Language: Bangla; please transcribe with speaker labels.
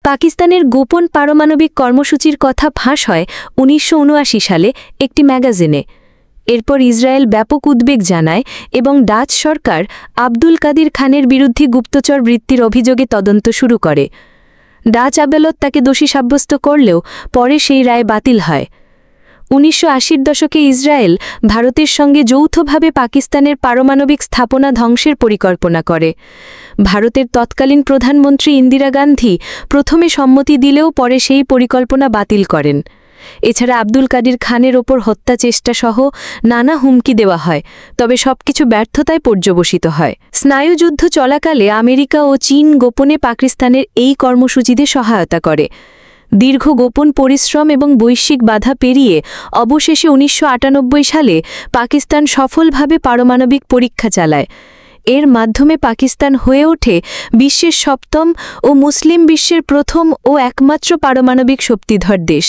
Speaker 1: পাকিস্তানের গোপন পারমাণবিক কর্মসূচির কথা ফাঁস হয় ১৯৭৯ সালে একটি ম্যাগাজিনে। এরপর ইসরায়েল ব্যাপক উদ্বেগ জানায় এবং ডাচ সরকার আব্দুল কাদির খানের বিরুদ্ধে গুপ্তচর বৃত্তির অভিযোগে তদন্ত শুরু করে। ডাচ আদালত তাকে দোষী সাব্যস্ত করলেও পরে সেই রায় বাতিল হয়। ১৯৮০ দশকে ইসরায়েল ভারতের সঙ্গে যৌথভাবে পাকিস্তানের পারমাণবিক স্থাপনা ধ্বংসের পরিকল্পনা করে। ভারতের তৎকালীন প্রধানমন্ত্রী ইন্দিরা গান্ধী প্রথমে সম্মতি দিলেও পরে সেই পরিকল্পনা বাতিল করেন। এছাড়া আব্দুল কাদির খানের ওপর হত্যা চেষ্টাসহ নানা হুমকি দেওয়া হয়, তবে সবকিছু ব্যর্থতায় পর্যবসিত হয়। স্নায়ুযুদ্ধ চলাকালে আমেরিকা ও চীন গোপনে পাকিস্তানের এই কর্মসূচিতে সহায়তা করে। দীর্ঘ গোপন পরিশ্রম এবং বৈশ্বিক বাধা পেরিয়ে অবশেষে ১৯৯৮ সালে পাকিস্তান সফলভাবে পারমাণবিক পরীক্ষা চালায়। এর মাধ্যমে পাকিস্তান হয়ে ওঠে বিশ্বের সপ্তম ও মুসলিম বিশ্বের প্রথম ও একমাত্র পারমাণবিক শক্তিধর দেশ।